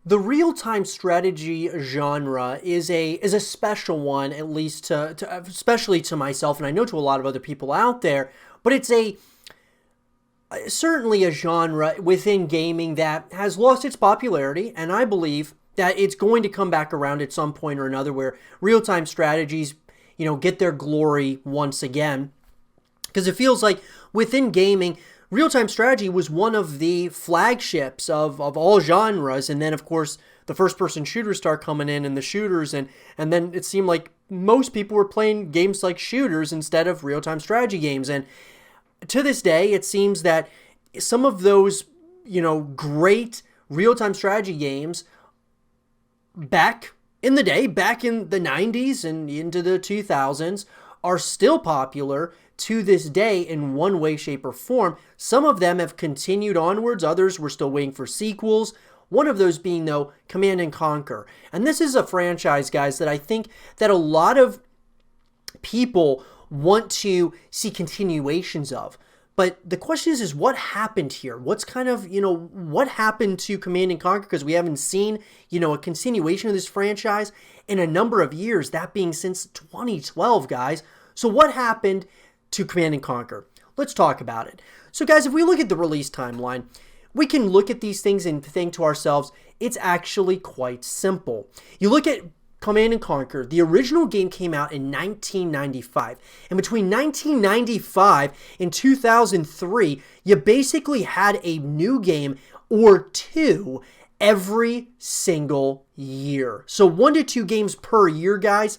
The real-time strategy genre is a special one, at least to especially to myself, and I know to a lot of other people out there. But it's a certainly a genre within gaming that has lost its popularity, and I believe that it's going to come back around at some point or another, where real-time strategies, get their glory once again, because it feels like within gaming, real-time strategy was one of the flagships of all genres. And then, of course, the first-person shooters start coming in, and the shooters, and then it seemed like most people were playing games like shooters instead of real-time strategy games. And to this day, it seems that some of those, great real-time strategy games back in the day, back in the 90s and into the 2000s, are still popular to this day in one way, shape, or form. Some of them have continued onwards. Others we're still waiting for sequels. One of those being, though, Command and Conquer. And this is a franchise, guys, that I think that a lot of people want to see continuations of. But the question is what happened here? What's kind of, what happened to Command and Conquer? Because we haven't seen, a continuation of this franchise in a number of years, that being since 2012, guys. So what happened to Command and Conquer? Let's talk about it. So, guys, if we look at the release timeline, we can look at these things and think to ourselves, it's actually quite simple. You look at Command and Conquer, the original game came out in 1995. And between 1995 and 2003, you basically had a new game or two every single year. So 1 to 2 games per year, guys.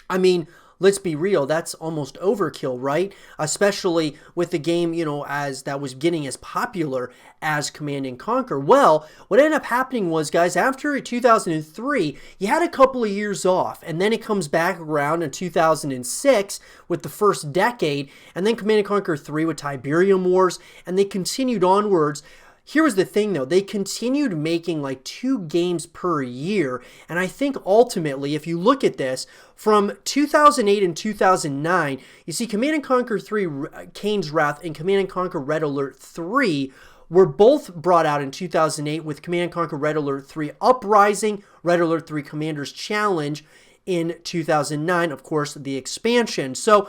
I mean, let's be real, that's almost overkill, right? Especially with the game, as that was getting as popular as Command and Conquer. Well, what ended up happening was, guys, after 2003, you had a couple of years off, and then it comes back around in 2006 with the first decade, and then Command and Conquer 3 with Tiberium Wars, and they continued onwards. Here was the thing, though. They continued making like 2 games per year. And I think ultimately, if you look at this, from 2008 and 2009, you see Command & Conquer 3 Kane's Wrath and Command & Conquer Red Alert 3 were both brought out in 2008, with Command & Conquer Red Alert 3 Uprising, Red Alert 3 Commander's Challenge in 2009, of course, the expansion. So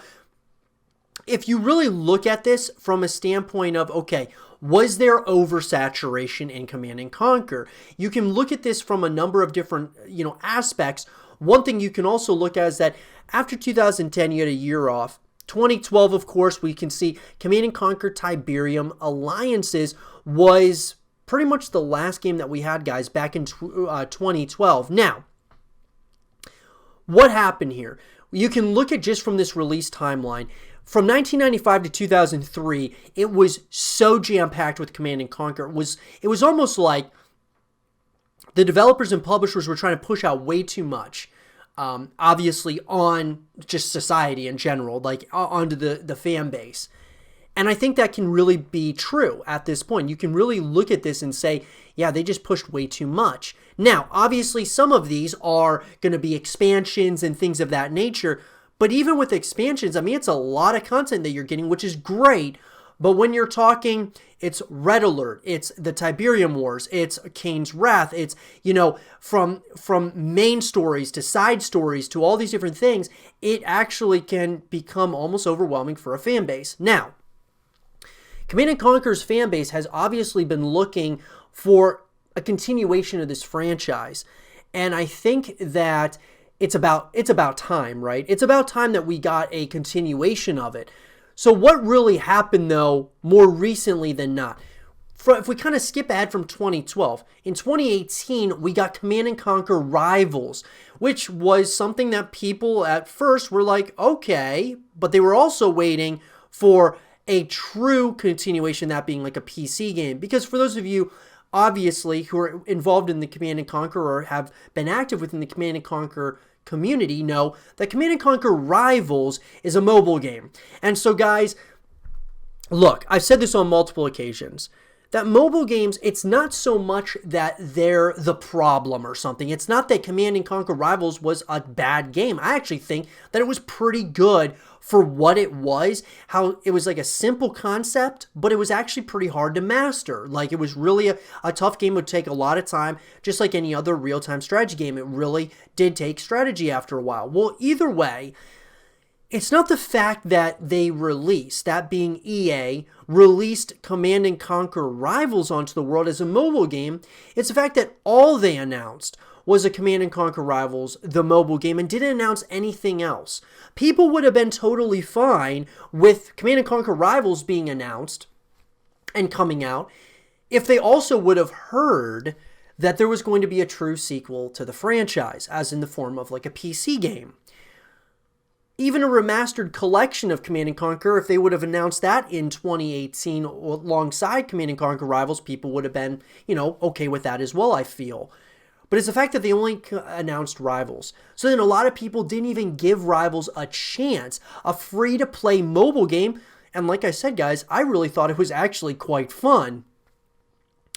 if you really look at this from a standpoint of, okay, was there oversaturation in Command and Conquer? You can look at this from a number of different, aspects. One thing you can also look at is that after 2010, you had a year off. 2012, of course, we can see Command and Conquer Tiberium Alliances was pretty much the last game that we had, guys, back in 2012. Now, what happened here? You can look at just from this release timeline. From 1995 to 2003, it was so jam-packed with Command and Conquer. It was almost like the developers and publishers were trying to push out way too much, obviously on just society in general, like onto the fan base. And I think that can really be true at this point. You can really look at this and say, yeah, they just pushed way too much. Now, obviously, some of these are going to be expansions and things of that nature. But even with expansions, I mean, it's a lot of content that you're getting, which is great. But when you're talking, it's Red Alert, it's the Tiberium Wars, it's Kane's Wrath, it's, from main stories to side stories to all these different things, it actually can become almost overwhelming for a fan base. Now, Command and Conquer's fan base has obviously been looking for a continuation of this franchise. And I think that it's about time, right? It's about time that we got a continuation of it. So what really happened, though, more recently than not? If we kind of skip ahead from 2012, in 2018, we got Command & Conquer Rivals, which was something that people at first were like, okay, but they were also waiting for a true continuation, that being like a PC game. Because for those of you, obviously, who are involved in the Command & Conquer or have been active within the Command & Conquer community, know that Command & Conquer Rivals is a mobile game. And so, guys, look, I've said this on multiple occasions. that mobile games, it's not so much that they're the problem or something. It's not that Command and Conquer Rivals was a bad game. I actually think that it was pretty good for what it was, how it was like a simple concept, but it was actually pretty hard to master. Like, it was really a tough game. It would take a lot of time, just like any other real-time strategy game. It really did take strategy after a while. Well, either way, it's not the fact that they released, that being EA, released Command and Conquer Rivals onto the world as a mobile game. It's the fact that all they announced was a Command and Conquer Rivals, the mobile game, and didn't announce anything else. People would have been totally fine with Command and Conquer Rivals being announced and coming out if they also would have heard that there was going to be a true sequel to the franchise, as in the form of like a PC game. Even a remastered collection of Command & Conquer, if they would have announced that in 2018 alongside Command & Conquer Rivals, people would have been, okay with that as well, I feel. But it's the fact that they only announced Rivals. So then a lot of people didn't even give Rivals a chance, a free-to-play mobile game. And like I said, guys, I really thought it was actually quite fun.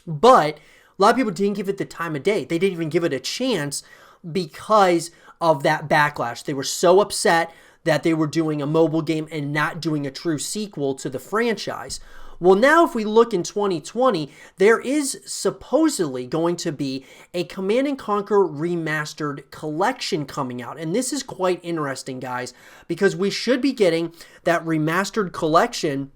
But a lot of people didn't give it the time of day. They didn't even give it a chance because of that backlash. They were so upset that they were doing a mobile game and not doing a true sequel to the franchise. Well, now if we look in 2020, there is supposedly going to be a Command & Conquer Remastered collection coming out. And this is quite interesting, guys, because we should be getting that remastered collection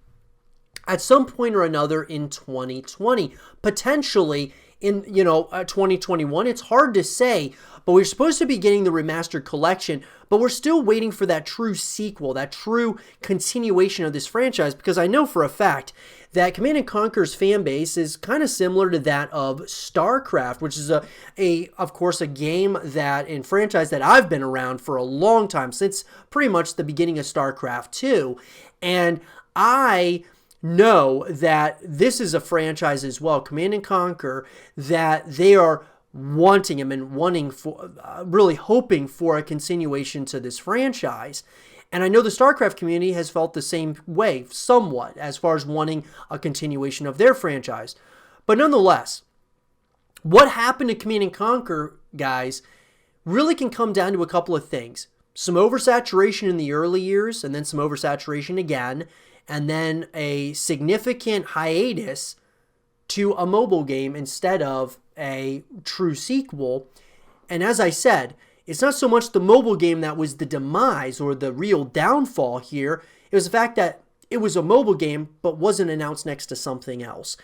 at some point or another in 2020, potentially in 2021. It's hard to say, but we're supposed to be getting the remastered collection, but we're still waiting for that true sequel, that true continuation of this franchise, because I know for a fact that Command & Conquer's fan base is kind of similar to that of StarCraft, which is of course a game that in franchise that I've been around for a long time, since pretty much the beginning of StarCraft 2. And I know that this is a franchise as well, Command & Conquer, that they are wanting him and wanting for, really hoping for a continuation to this franchise. And I know the StarCraft community has felt the same way, somewhat, as far as wanting a continuation of their franchise. But nonetheless, what happened to Command & Conquer, guys, really can come down to a couple of things. Some oversaturation in the early years, and then some oversaturation again, and then a significant hiatus to a mobile game instead of a true sequel. And as I said, it's not so much the mobile game that was the demise or the real downfall here. It was the fact that it was a mobile game but wasn't announced next to something else.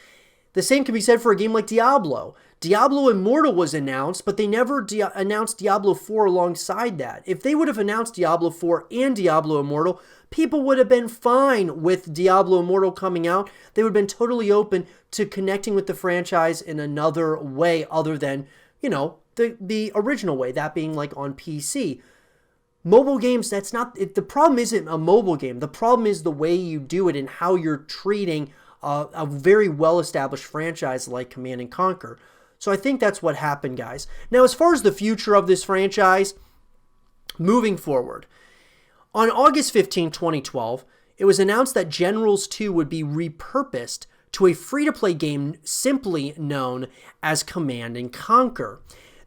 The same can be said for a game like Diablo. Diablo Immortal was announced, but they never announced Diablo 4 alongside that. If they would have announced Diablo 4 and Diablo Immortal, people would have been fine with Diablo Immortal coming out. They would have been totally open to connecting with the franchise in another way other than, the original way, that being like on PC. Mobile games, that's not it. The problem isn't a mobile game. The problem is the way you do it and how you're treating a very well-established franchise like Command & Conquer. So I think that's what happened, guys. Now, as far as the future of this franchise, moving forward, on August 15, 2012, it was announced that Generals 2 would be repurposed to a free-to-play game simply known as Command & Conquer.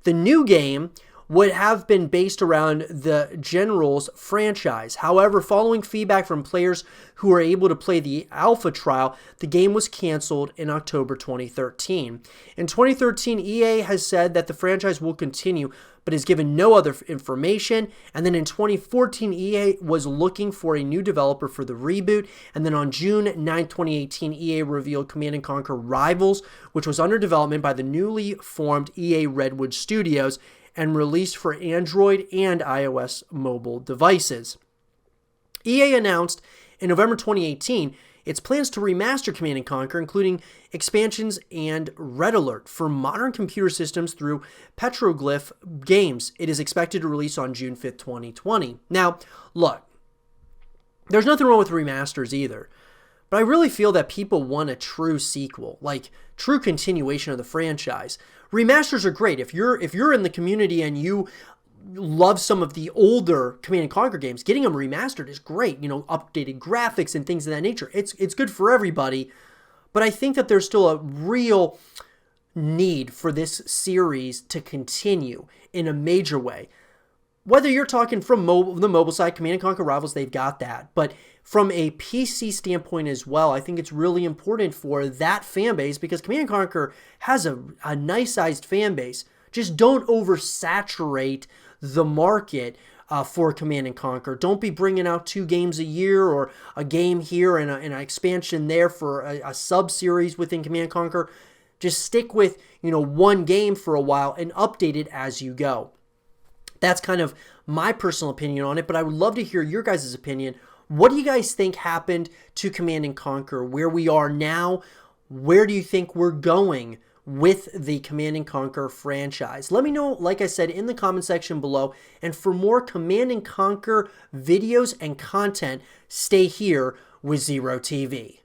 The new game would have been based around the Generals franchise. However, following feedback from players who were able to play the alpha trial, the game was canceled in October 2013. In 2013, EA has said that the franchise will continue, but has given no other information. And then in 2014, EA was looking for a new developer for the reboot. And then on June 9, 2018, EA revealed Command & Conquer Rivals, which was under development by the newly formed EA Redwood Studios, and released for Android and iOS mobile devices. EA announced in November 2018 its plans to remaster Command & Conquer, including expansions and Red Alert for modern computer systems through Petroglyph Games. It is expected to release on June 5th, 2020. Now, look, there's nothing wrong with remasters either, but I really feel that people want a true sequel, like true continuation of the franchise. Remasters are great. If you're in the community and you love some of the older Command & Conquer games, getting them remastered is great. Updated graphics and things of that nature. It's good for everybody. but I think that there's still a real need for this series to continue in a major way. Whether you're talking from the mobile side, Command & Conquer Rivals, they've got that. But from a PC standpoint as well, I think it's really important for that fan base because Command & Conquer has a nice-sized fan base. Just don't oversaturate the market for Command & Conquer. Don't be bringing out 2 games a year or a game here and an expansion there for a sub-series within Command & Conquer. Just stick with, 1 game for a while and update it as you go. That's kind of my personal opinion on it, but I would love to hear your guys' opinion. What do you guys think happened to Command & Conquer? Where we are now? Where do you think we're going with the Command & Conquer franchise? Let me know, like I said, in the comment section below. And for more Command & Conquer videos and content, stay here with Zero TV.